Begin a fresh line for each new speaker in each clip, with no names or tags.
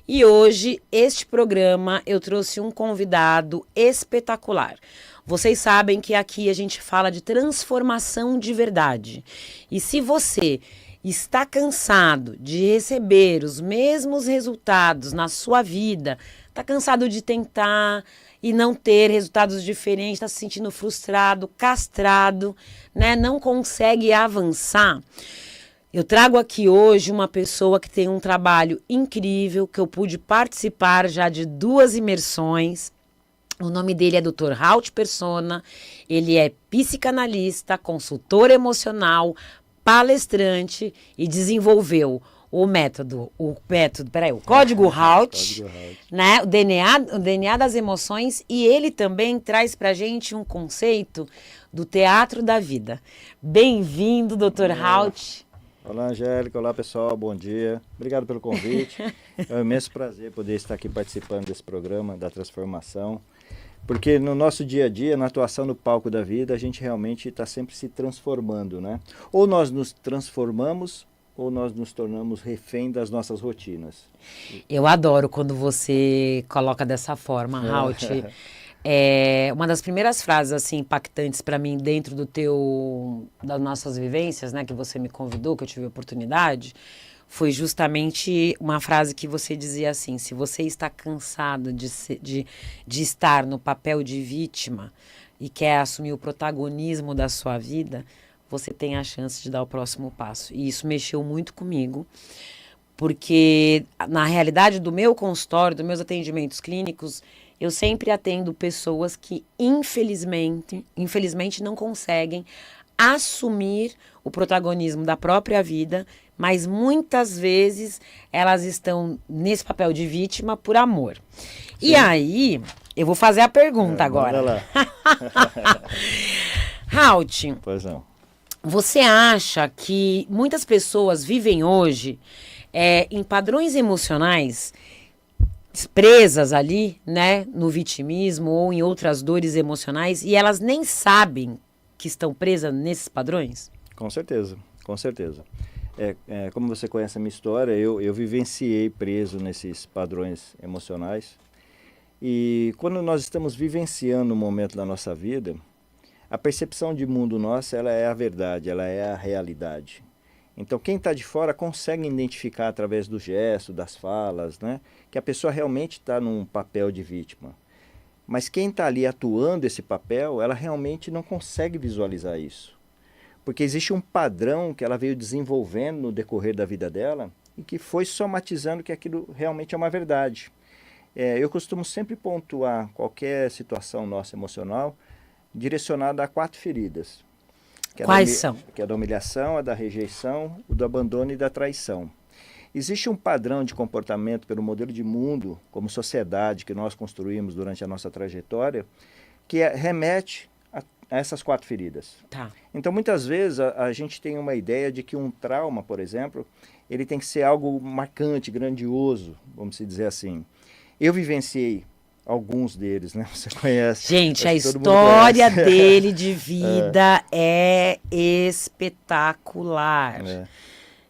E hoje, este programa, eu trouxe um convidado espetacular. Vocês sabem que aqui a gente fala de transformação de verdade. E se você está cansado de receber os mesmos resultados na sua vida, está cansado de tentar e não ter resultados diferentes, está se sentindo frustrado, castrado, né? Não consegue avançar. Eu trago aqui hoje uma pessoa que tem um trabalho incrível, que eu pude participar já de 2 imersões. O nome dele é Dr. Haut Persona, ele é psicanalista, consultor emocional, palestrante e desenvolveu o código Haut, né? O DNA das emoções, e ele também traz pra gente um conceito do teatro da vida. Bem-vindo, Dr. Haut.
Olá, Angélica. Olá, pessoal. Bom dia. Obrigado pelo convite. É um imenso prazer poder estar aqui participando desse programa da transformação. Porque no nosso dia a dia, na atuação no palco da vida, a gente realmente está sempre se transformando, né? Ou nós nos transformamos, ou nós nos tornamos refém das nossas rotinas.
Eu adoro quando você coloca dessa forma, Haut. Uma das primeiras frases assim impactantes para mim dentro das nossas vivências, né, que você me convidou, que eu tive a oportunidade, foi justamente uma frase que você dizia assim: se você está cansado de estar no papel de vítima e quer assumir o protagonismo da sua vida, você tem a chance de dar o próximo passo. E isso mexeu muito comigo, porque na realidade do meu consultório, dos meus atendimentos clínicos, eu sempre atendo pessoas que, infelizmente, não conseguem assumir o protagonismo da própria vida, mas muitas vezes elas estão nesse papel de vítima por amor. Sim. E aí, eu vou fazer a pergunta agora.
Lá.
Haut,
pois não.
Você acha que muitas pessoas vivem hoje em padrões emocionais presas ali, né, no vitimismo ou em outras dores emocionais, e elas nem sabem que estão presas nesses padrões?
Com certeza, com certeza. Como você conhece a minha história, eu vivenciei preso nesses padrões emocionais. E quando nós estamos vivenciando um momento da nossa vida, a percepção de mundo nossa, ela é a verdade, ela é a realidade. Então, quem está de fora consegue identificar através do gesto, das falas, né, que a pessoa realmente está num papel de vítima. Mas quem está ali atuando esse papel, ela realmente não consegue visualizar isso. Porque existe um padrão que ela veio desenvolvendo no decorrer da vida dela e que foi somatizando que aquilo realmente é uma verdade. Eu costumo sempre pontuar qualquer situação nossa emocional direcionada a 4 feridas.
Quais são?
Que é da humilhação, a da rejeição, o do abandono e da traição. Existe um padrão de comportamento pelo modelo de mundo, como sociedade, que nós construímos durante a nossa trajetória, que remete a essas 4 feridas.
Tá.
Então, muitas vezes, a gente tem uma ideia de que um trauma, por exemplo, ele tem que ser algo marcante, grandioso, vamos dizer assim. Eu vivenciei alguns deles, né? Você conhece.
Gente, a história dele de vida é espetacular.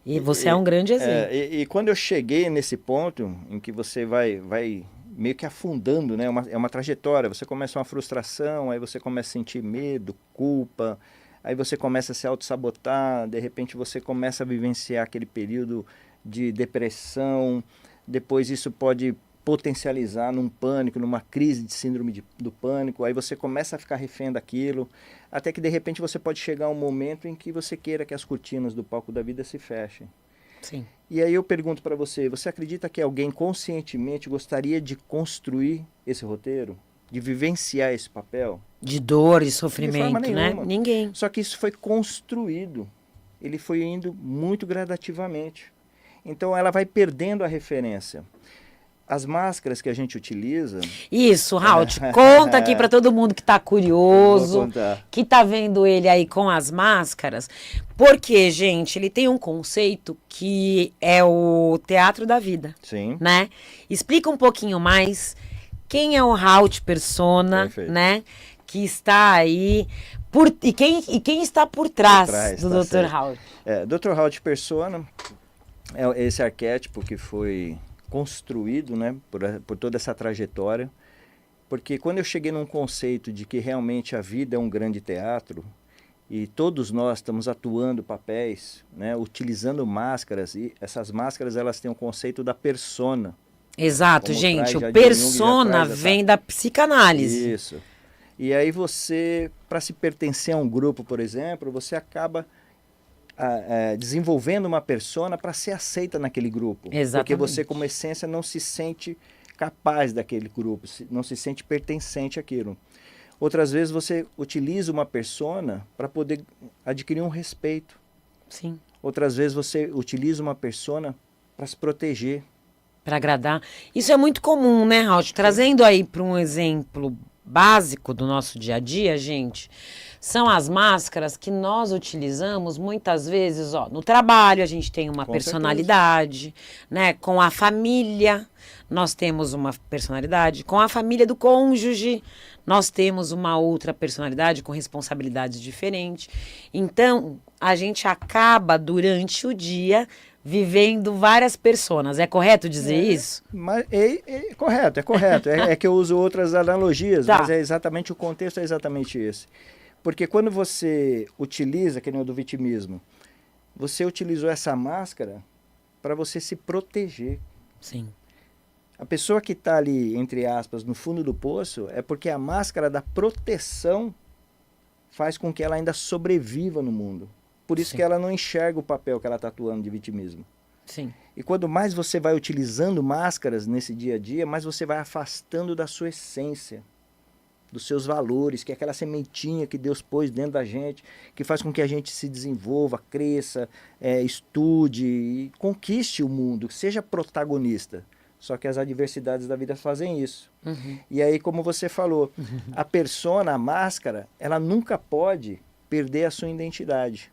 E você é um grande exemplo.
E quando eu cheguei nesse ponto em que você vai meio que afundando, né? É uma trajetória. Você começa uma frustração, aí você começa a sentir medo, culpa, aí você começa a se auto-sabotar, de repente você começa a vivenciar aquele período de depressão, depois isso pode potencializar num pânico, numa crise de síndrome do pânico, aí você começa a ficar refém daquilo, até que de repente você pode chegar a um momento em que você queira que as cortinas do palco da vida se fechem.
Sim.
E aí eu pergunto para você, você acredita que alguém conscientemente gostaria de construir esse roteiro? De vivenciar esse papel?
De dor e sofrimento,
de
né? Ninguém.
Só que isso foi construído, ele foi indo muito gradativamente. Então ela vai perdendo a referência. As máscaras que a gente utiliza...
Isso, Haut, conta aqui para todo mundo que está curioso, que está vendo ele aí com as máscaras, porque, gente, ele tem um conceito que é o teatro da vida.
Sim.
Né? Explica um pouquinho mais quem é o Haut Persona,
Perfeito.
Né? Que está aí, e quem está por trás do Dr. Haut.
Dr. Haut Persona é esse arquétipo que foi construído, né, por toda essa trajetória. Porque quando eu cheguei num conceito de que realmente a vida é um grande teatro, e todos nós estamos atuando papéis, né, utilizando máscaras, e essas máscaras elas têm o conceito da persona.
Exato,
Como
gente.
traz
O
já de Jung, já
persona
traz essa...
vem da psicanálise.
Isso. E aí você, para se pertencer a um grupo, por exemplo, você acaba desenvolvendo uma persona para ser aceita naquele grupo.
Exatamente.
Porque você, como essência, não se sente capaz daquele grupo, não se sente pertencente àquilo. Outras vezes você utiliza uma persona para poder adquirir um respeito.
Sim.
Outras vezes você utiliza uma persona para se proteger.
Para agradar. Isso é muito comum, né, Raul? Trazendo aí para um exemplo básico do nosso dia a dia, gente, são as máscaras que nós utilizamos muitas vezes, ó, no trabalho a gente tem uma
Com
personalidade, né? Com a família nós temos uma personalidade, com a família do cônjuge nós temos uma outra personalidade com responsabilidades diferentes. Então, a gente acaba durante o dia vivendo várias personas. É correto dizer isso?
Mas é correto, é correto. É que eu uso outras analogias,
Tá.
mas é exatamente o contexto, é exatamente esse. Porque quando você utiliza, que nem o do vitimismo, você utilizou essa máscara para você se proteger.
Sim.
A pessoa que está ali, entre aspas, no fundo do poço, é porque a máscara da proteção faz com que ela ainda sobreviva no mundo. Por isso
Sim.
que ela não enxerga o papel que ela está atuando de vitimismo.
Sim.
E quando mais você vai utilizando máscaras nesse dia a dia, mais você vai afastando da sua essência, dos seus valores, que é aquela sementinha que Deus pôs dentro da gente, que faz com que a gente se desenvolva, cresça, estude e conquiste o mundo, seja protagonista. Só que as adversidades da vida fazem isso.
Uhum.
E aí, como você falou, a persona, a máscara, ela nunca pode perder a sua identidade.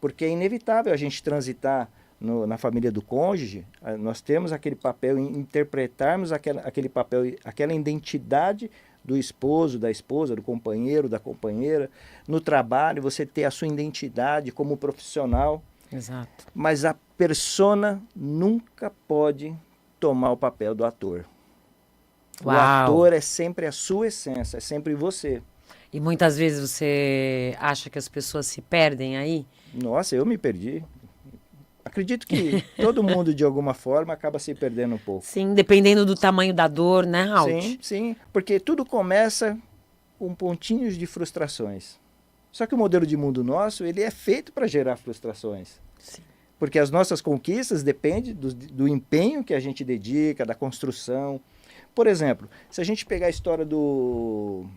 Porque é inevitável a gente transitar na família do cônjuge, nós temos aquele papel, interpretarmos aquele papel, aquela identidade do esposo, da esposa, do companheiro, da companheira. No trabalho, você ter a sua identidade como profissional.
Exato.
Mas a persona nunca pode tomar o papel do ator.
Uau.
O ator é sempre a sua essência, é sempre você.
E muitas vezes você acha que as pessoas se perdem aí?
Nossa, eu me perdi. Acredito que todo mundo, de alguma forma, acaba se perdendo um pouco.
Sim, dependendo do tamanho da dor, né, Raul?
Sim, sim, porque tudo começa com pontinhos de frustrações. Só que o modelo de mundo nosso, ele é feito para gerar frustrações.
Sim.
Porque as nossas conquistas dependem do empenho que a gente dedica, da construção. Por exemplo, se a gente pegar a história do...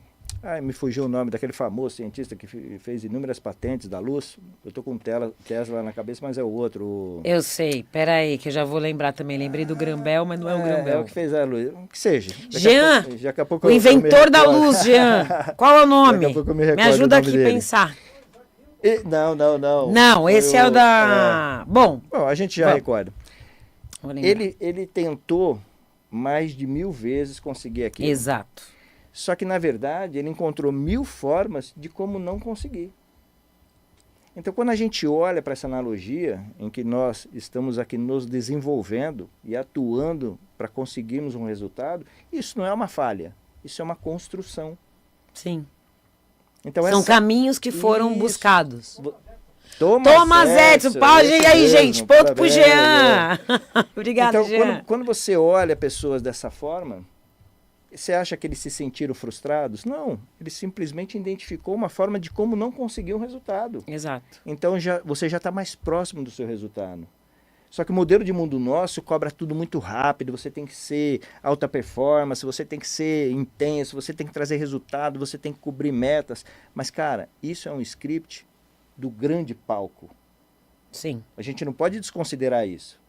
me fugiu o nome daquele famoso cientista que fez inúmeras patentes da luz. Eu estou com Tesla na cabeça, mas é o outro.
Eu sei, peraí, que eu já vou lembrar também. Lembrei do Grambel, mas não é o Grambel.
É o que fez a luz. Que seja.
Jean,
daqui a pouco
o inventor da luz, Jean. Qual é o nome?
Daqui a pouco eu me
Me
recordo
ajuda
o nome
aqui a
dele.
pensar.
Não.
Não, esse
Foi
é o da... Bom,
a gente já
Vamos.
recorda.
vou lembrar.
Ele tentou mais de 1000 vezes conseguir aquilo.
Exato.
Só que, na verdade, ele encontrou 1000 formas de como não conseguir. Então, quando a gente olha para essa analogia, em que nós estamos aqui nos desenvolvendo e atuando para conseguirmos um resultado, isso não é uma falha, isso é uma construção.
Sim.
Então,
São caminhos que foram
Isso.
buscados.
Thomas
Edison, pode ir aí, gente. Ponto pro Jean. Obrigada,
Então,
Jean.
quando você olha pessoas dessa forma, você acha que eles se sentiram frustrados? Não, ele simplesmente identificou uma forma de como não conseguir um resultado.
Exato.
Então você já está mais próximo do seu resultado. Só que o modelo de mundo nosso cobra tudo muito rápido, você tem que ser alta performance, você tem que ser intenso, você tem que trazer resultado, você tem que cobrir metas. Mas, cara, isso é um script do grande palco.
Sim.
A gente não pode desconsiderar isso.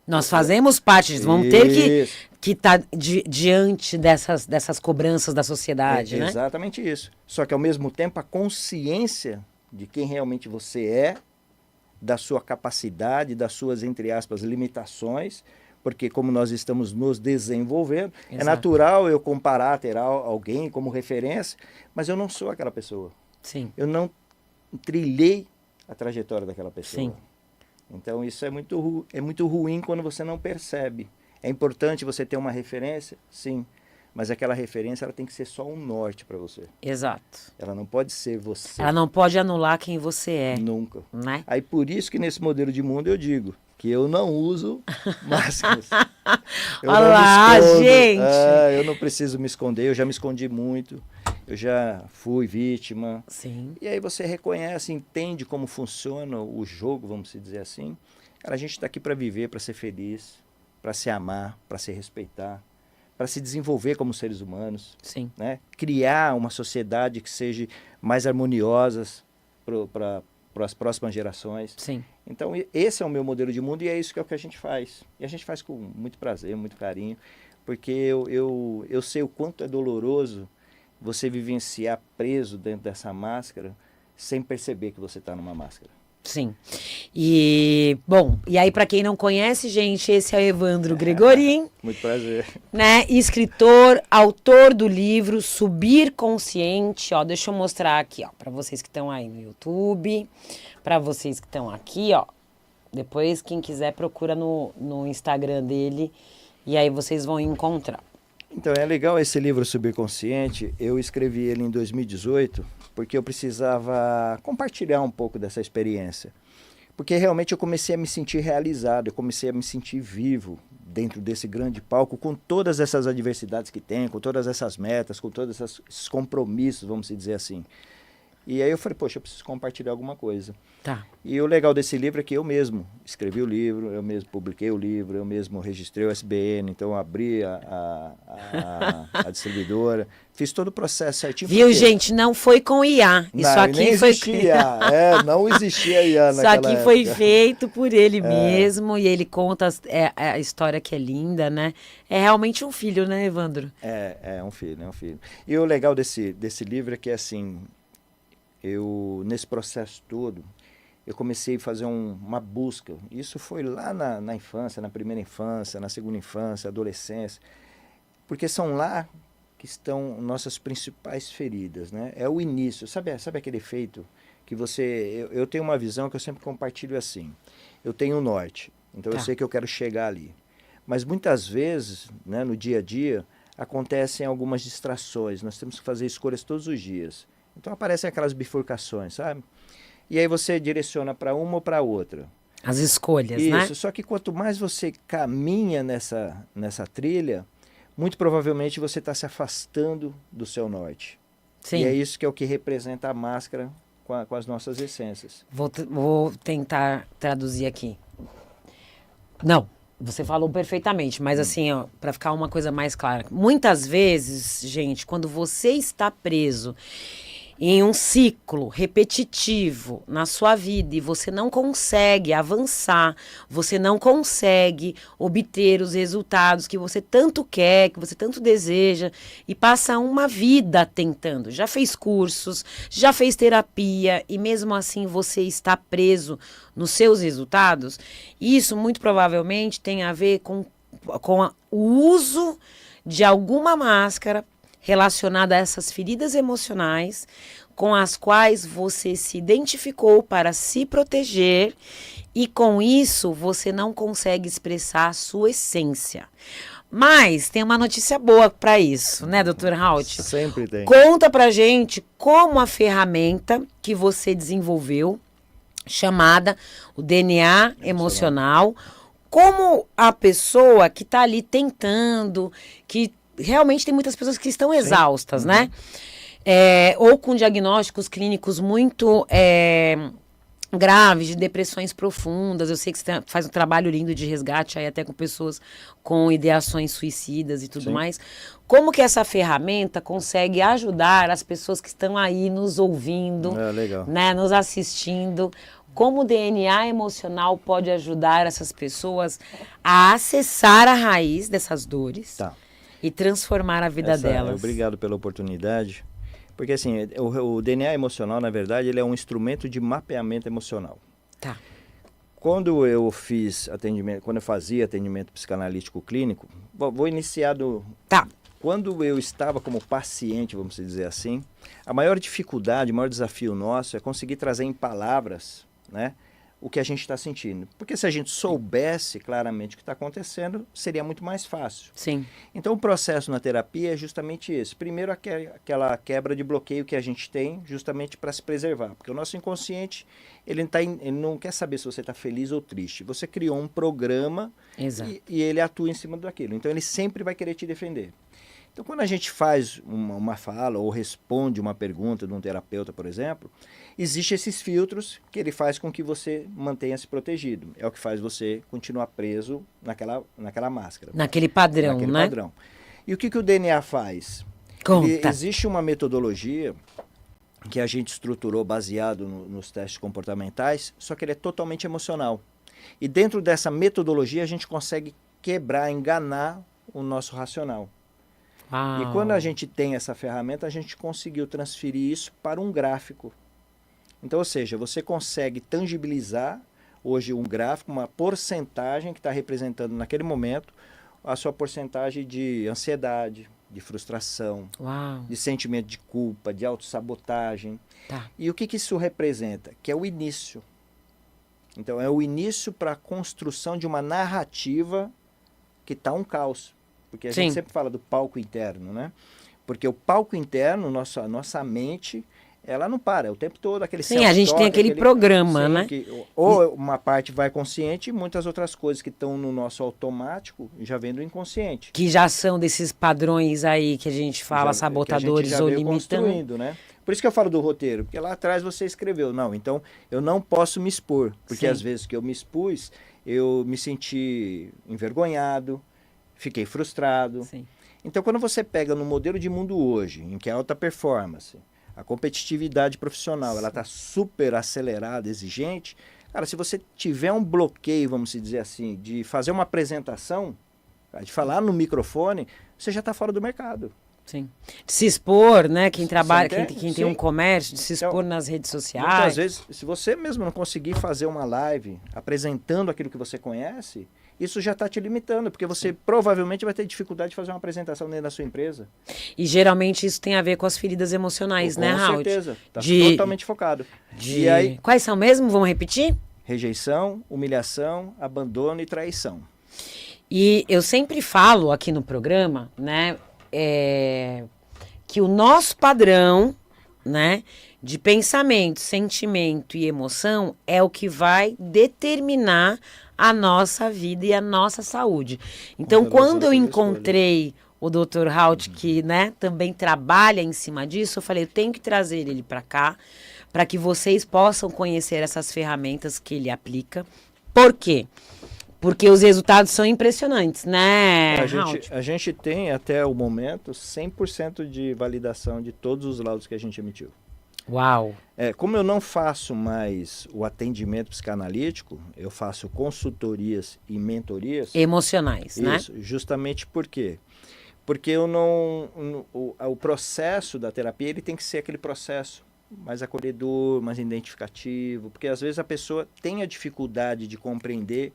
Nós fazemos parte disso, vamos ter que estar diante dessas cobranças da sociedade, né?
Exatamente isso. Só que, ao mesmo tempo, a consciência de quem realmente você é, da sua capacidade, das suas, entre aspas, limitações, porque como nós estamos nos desenvolvendo,
Exato.
É natural eu comparar, ter alguém como referência, mas eu não sou aquela pessoa.
Sim.
Eu não trilhei a trajetória daquela pessoa.
Sim.
Então isso é muito ruim quando você não percebe. É importante você ter uma referência? Sim. Mas aquela referência ela tem que ser só um norte para você.
Exato.
Ela não pode ser você.
Ela não pode anular quem você é.
Nunca.
Né?
Aí por isso que nesse modelo de mundo eu digo que eu não uso máscaras. Eu
Olha
não
lá,
me escondo.
gente!
Eu não preciso me esconder, eu já me escondi muito. Eu já fui vítima.
Sim.
E aí você reconhece, entende como funciona o jogo, vamos dizer assim. Cara, a gente está aqui para viver, para ser feliz, para se amar, para se respeitar, para se desenvolver como seres humanos.
Sim.
Né? Criar uma sociedade que seja mais harmoniosa para as próximas gerações.
Sim.
Então, esse é o meu modelo de mundo e é isso que é o que a gente faz. E a gente faz com muito prazer, muito carinho, porque eu sei o quanto é doloroso você vivenciar preso dentro dessa máscara sem perceber que você está numa máscara.
Sim. E, bom, e aí para quem não conhece, gente, esse é o Evandro Gregorin.
Muito prazer.
Né? Escritor, autor do livro Subir Consciente, ó, deixa eu mostrar aqui, ó, para vocês que estão aí no YouTube, para vocês que estão aqui, ó. Depois, quem quiser, procura no Instagram dele e aí vocês vão encontrar.
Então, é legal esse livro Subir Consciente. Eu escrevi ele em 2018 porque eu precisava compartilhar um pouco dessa experiência. Porque realmente eu comecei a me sentir realizado, eu comecei a me sentir vivo dentro desse grande palco, com todas essas adversidades que tem, com todas essas metas, com todos esses compromissos, vamos dizer assim. E aí eu falei, poxa, eu preciso compartilhar alguma coisa.
Tá.
E o legal desse livro é que eu mesmo escrevi o livro, eu mesmo publiquei o livro, eu mesmo registrei o SBN, então eu abri a distribuidora, fiz todo o processo certinho.
Viu, gente? Não foi com IA. Isso
Não,
aqui
nem
foi
existia IA. Não existia IA
Isso
naquela
aqui foi
época.
feito por ele mesmo e ele conta a história que é linda, né? É realmente um filho, né, Evandro?
É um filho, é um filho. E o legal desse livro é que, assim, nesse processo todo, eu comecei a fazer uma busca. Isso foi lá na infância, na primeira infância, na segunda infância, adolescência, porque são lá que estão nossas principais feridas, né? É o início. Sabe aquele efeito que eu tenho uma visão que eu sempre compartilho assim. Eu tenho um norte, então eu sei que eu quero chegar ali. Mas muitas vezes, né, no dia a dia, acontecem algumas distrações. Nós temos que fazer escolhas todos os dias. Então aparecem aquelas bifurcações, sabe? E aí você direciona para uma ou para outra.
As escolhas,
Isso,
né?
Só que quanto mais você caminha nessa trilha, muito provavelmente você está se afastando do seu norte.
Sim.
E é isso que é o que representa a máscara com as nossas essências.
Vou tentar traduzir aqui. Não, você falou perfeitamente, mas assim, ó, para ficar uma coisa mais clara. Muitas vezes, gente, quando você está preso em um ciclo repetitivo na sua vida e você não consegue avançar, você não consegue obter os resultados que você tanto quer, que você tanto deseja e passa uma vida tentando. Já fez cursos, já fez terapia e mesmo assim você está preso nos seus resultados. Isso muito provavelmente tem a ver com o uso de alguma máscara relacionada a essas feridas emocionais com as quais você se identificou para se proteger e com isso você não consegue expressar a sua essência. Mas tem uma notícia boa para isso, né, Dr. Halt?
Sempre tem.
Conta pra gente como a ferramenta que você desenvolveu, chamada o DNA emocional, como a pessoa que está ali tentando, que realmente tem muitas pessoas que estão exaustas, né? Ou com diagnósticos clínicos muito graves, de depressões profundas. Eu sei que você faz um trabalho lindo de resgate aí até com pessoas com ideações suicidas e tudo mais. Como que essa ferramenta consegue ajudar as pessoas que estão aí nos ouvindo, né, nos assistindo? Como o DNA emocional pode ajudar essas pessoas a acessar a raiz dessas dores e transformar a vida delas?
Obrigado pela oportunidade. Porque assim, o DNA emocional, na verdade, ele é um instrumento de mapeamento emocional.
Tá.
Quando eu fazia atendimento psicanalítico clínico, vou iniciar do...
Tá.
Quando eu estava como paciente, vamos dizer assim, a maior dificuldade, o maior desafio nosso é conseguir trazer em palavras, né, o que a gente está sentindo. Porque se a gente soubesse claramente o que está acontecendo, seria muito mais fácil.
Sim.
Então, o processo na terapia é justamente esse. Primeiro, aquela quebra de bloqueio que a gente tem justamente para se preservar. Porque o nosso inconsciente, ele não quer saber se você está feliz ou triste. Você criou um programa e ele atua em cima daquilo. Então, ele sempre vai querer te defender. Então, quando a gente faz uma fala ou responde uma pergunta de um terapeuta, por exemplo, existem esses filtros que ele faz com que você mantenha-se protegido. É o que faz você continuar preso naquela máscara.
Naquele padrão,
naquele
né?
Padrão. E o que o DNA faz?
Conta.
Existe uma metodologia que a gente estruturou baseado nos testes comportamentais, só que ele é totalmente emocional. E dentro dessa metodologia a gente consegue quebrar, enganar o nosso racional.
Uau.
E quando a gente tem essa ferramenta, a gente conseguiu transferir isso para um gráfico. Então, ou seja, você consegue tangibilizar hoje um gráfico, uma porcentagem que está representando naquele momento a sua porcentagem de ansiedade, de frustração,
Uau.
de sentimento de culpa, de autossabotagem.
Tá.
E o que isso representa? Que é o início. Então, é o início para a construção de uma narrativa que está um caos. Porque a gente sempre fala do palco interno, né? Porque o palco interno, nossa mente, ela não para, é o tempo todo aquele
Sim, a gente tem aquele programa, né?
Ou uma parte vai consciente e muitas outras coisas que estão no nosso automático já vêm do inconsciente.
Que já são desses padrões aí que a gente fala, sabotadores ou limitando.
Né? Por isso que eu falo do roteiro, porque lá atrás você escreveu, não, então eu não posso me expor, porque às vezes que eu me expus, eu me senti envergonhado, fiquei frustrado.
Sim.
Então, quando você pega no modelo de mundo hoje, em que a alta performance, a competitividade profissional, ela está super acelerada, exigente, cara, se você tiver um bloqueio, vamos dizer assim, de fazer uma apresentação, de falar no microfone, você já está fora do mercado.
Sim. De se expor, né? Quem trabalha, quem tem um
Sim.
comércio, de se expor
Então,
nas redes sociais.
Muitas vezes, se você mesmo não conseguir fazer uma live apresentando aquilo que você conhece, isso já está te limitando, porque você provavelmente vai ter dificuldade de fazer uma apresentação dentro da sua empresa.
E geralmente isso tem a ver com as feridas emocionais, né, Raul?
Com certeza, está totalmente focado.
E aí, quais são mesmo? Vamos repetir?
Rejeição, humilhação, abandono e traição.
E eu sempre falo aqui no programa, né, que o nosso padrão, né, de pensamento, sentimento e emoção é o que vai determinar a nossa vida e a nossa saúde. Então, quando eu encontrei o Dr. Haut, que, né, também trabalha em cima disso, eu falei, eu tenho que trazer ele para cá, para que vocês possam conhecer essas ferramentas que ele aplica. Por quê? Porque os resultados são impressionantes, né, Haut?
A gente tem, até o momento, 100% de validação de todos os laudos que a gente emitiu.
Uau!
Como eu não faço mais o atendimento psicanalítico, eu faço consultorias e mentorias.
Emocionais, né?
Isso, justamente por quê? Porque eu não, o processo da terapia ele tem que ser aquele processo mais acolhedor, mais identificativo, porque às vezes a pessoa tem a dificuldade de compreender,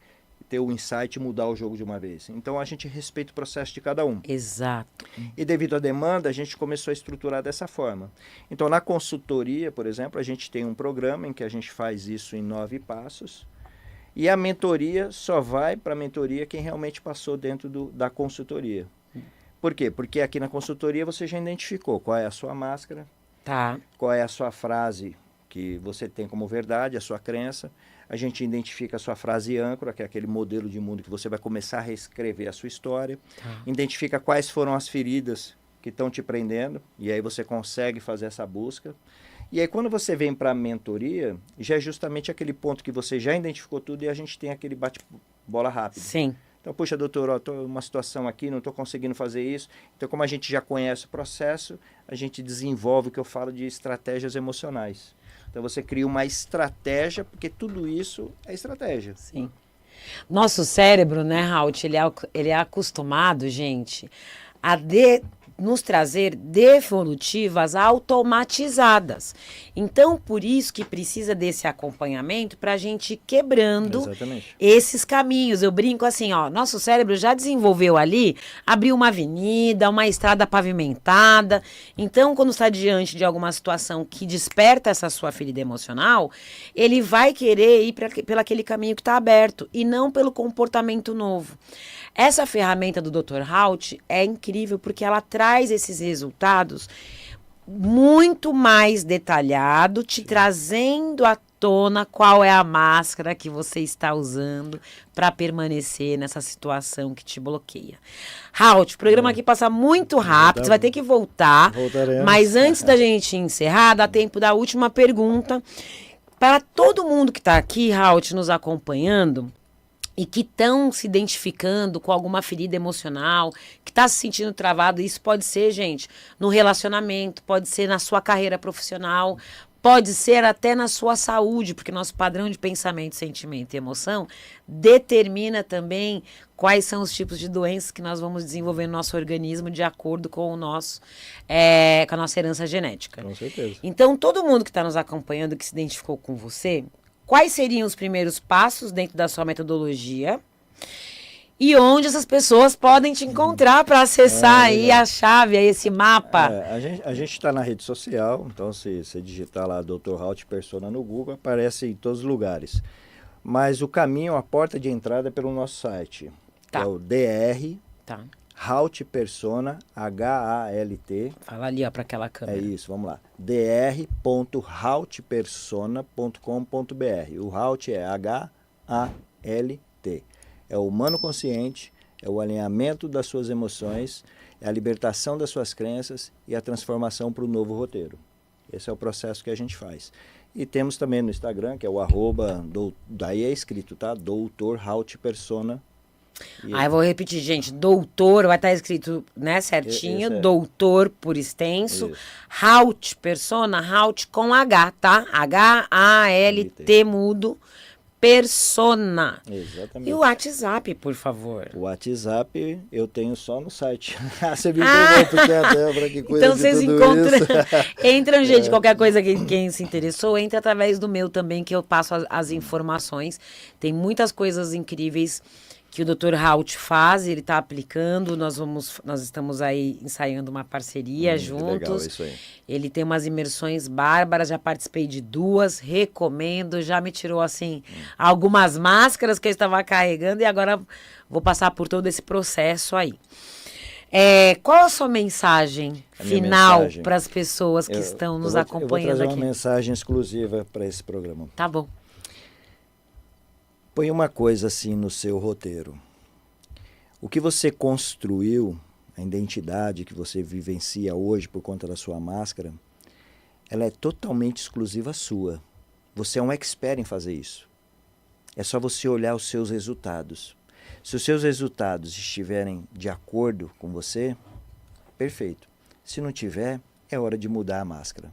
ter o insight e mudar o jogo de uma vez. Então a gente respeita o processo de cada um.
Exato.
E devido à demanda, a gente começou a estruturar dessa forma. Então na consultoria, por exemplo, a gente tem um programa em que a gente faz isso em 9 passos. E a mentoria só vai para a mentoria quem realmente passou dentro da consultoria. Por quê? Porque aqui na consultoria você já identificou qual é a sua máscara,
Tá.
qual é a sua frase que você tem como verdade, a sua crença. A gente identifica a sua frase âncora, que é aquele modelo de mundo que você vai começar a reescrever a sua história.
Tá.
Identifica quais foram as feridas que estão te prendendo, e aí você consegue fazer essa busca. E aí quando você vem para a mentoria, já é justamente aquele ponto que você já identificou tudo e a gente tem aquele bate-bola rápido.
Sim.
Então, puxa, doutor, estou numa situação aqui, não estou conseguindo fazer isso. Então, como a gente já conhece o processo, a gente desenvolve o que eu falo de estratégias emocionais. Então, você cria uma estratégia, porque tudo isso é estratégia.
Sim. Nosso cérebro, né, Haut, ele é acostumado, gente, nos trazer devolutivas automatizadas. Então, por isso que precisa desse acompanhamento para a gente ir quebrando esses caminhos. Eu brinco assim, ó, nosso cérebro já desenvolveu ali, abriu uma avenida, uma estrada pavimentada. Então, quando está diante de alguma situação que desperta essa sua ferida emocional, ele vai querer ir pelo aquele caminho que está aberto e não pelo comportamento novo. Essa ferramenta do Dr. Haut é incrível porque ela traz esses resultados muito mais detalhado, te trazendo à tona qual é a máscara que você está usando para permanecer nessa situação que te bloqueia. Haut, o programa aqui passa muito rápido, você vai ter que voltar.
Voltaremos.
Mas antes da gente encerrar, dá tempo da última pergunta. Para todo mundo que está aqui, Haut, nos acompanhando, e que estão se identificando com alguma ferida emocional, que está se sentindo travado, isso pode ser, gente, no relacionamento, pode ser na sua carreira profissional, pode ser até na sua saúde, porque nosso padrão de pensamento, sentimento e emoção determina também quais são os tipos de doenças que nós vamos desenvolver no nosso organismo de acordo com o nosso, com a nossa herança genética.
Com certeza.
Então, todo mundo que está nos acompanhando, que se identificou com você, quais seriam os primeiros passos dentro da sua metodologia e onde essas pessoas podem te encontrar para acessar aí a chave, aí esse mapa?
A gente está na rede social, então se você digitar lá Dr. Haut Persona no Google, aparece em todos os lugares. Mas o caminho, a porta de entrada é pelo nosso site.
Tá.
É o DR
Tá.
Haut Persona, H-A-L-T.
Fala ali, ó, para aquela
É
câmera.
isso, vamos lá. dr.hautpersona.com.br. O Haut é H-A-L-T. É o humano consciente, é o alinhamento das suas emoções, é a libertação das suas crenças e a transformação para o novo roteiro. Esse é o processo que a gente faz. E temos também no Instagram, que é o daí é escrito, tá? Dr. Haut Persona.
Aí eu vou repetir, gente, doutor, vai estar escrito, né, certinho, doutor por extenso, Haut, persona, Haut com H, tá? H-A-L-T mudo, persona.
Exatamente.
E o WhatsApp, por favor.
O WhatsApp eu tenho só no site. Você me perguntou porque a Débora que cuida
então
de
vocês
tudo
encontram,
isso.
entram, gente, qualquer coisa que quem se interessou, entra através do meu também, que eu passo as informações. Tem muitas coisas incríveis que o Dr. Haut faz, ele está aplicando, nós estamos aí ensaiando uma parceria juntos.
Legal, isso aí.
Ele tem umas imersões bárbaras, já participei de 2, recomendo, já me tirou, assim, algumas máscaras que eu estava carregando e agora vou passar por todo esse processo aí. Qual a sua mensagem final para as pessoas que estão nos acompanhando
eu vou trazer
aqui?
uma mensagem exclusiva para esse programa.
Tá bom.
Põe uma coisa assim no seu roteiro. O que você construiu, a identidade que você vivencia hoje por conta da sua máscara, ela é totalmente exclusiva sua. Você é um expert em fazer isso. É só você olhar os seus resultados. Se os seus resultados estiverem de acordo com você, perfeito. Se não tiver, é hora de mudar a máscara.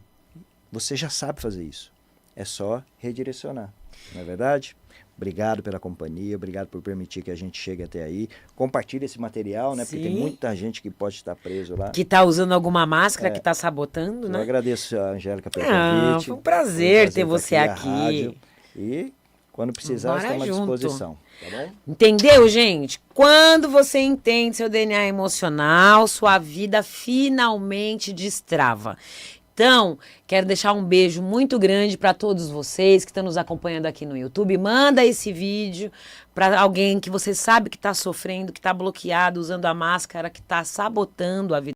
Você já sabe fazer isso. É só redirecionar. Não é verdade? Obrigado pela companhia, obrigado por permitir que a gente chegue até aí. Compartilhe esse material, né?
Sim.
Porque tem muita gente que pode estar preso lá.
Que está usando alguma máscara, que está sabotando, né?
Eu agradeço a Angélica pelo convite.
Foi um prazer ter você aqui.
E quando precisar, estamos à disposição. Tá bom?
Entendeu, gente? Quando você entende seu DNA emocional, sua vida finalmente destrava. Então, quero deixar um beijo muito grande para todos vocês que estão nos acompanhando aqui no YouTube. Manda esse vídeo para alguém que você sabe que está sofrendo, que está bloqueado, usando a máscara, que está sabotando a vida.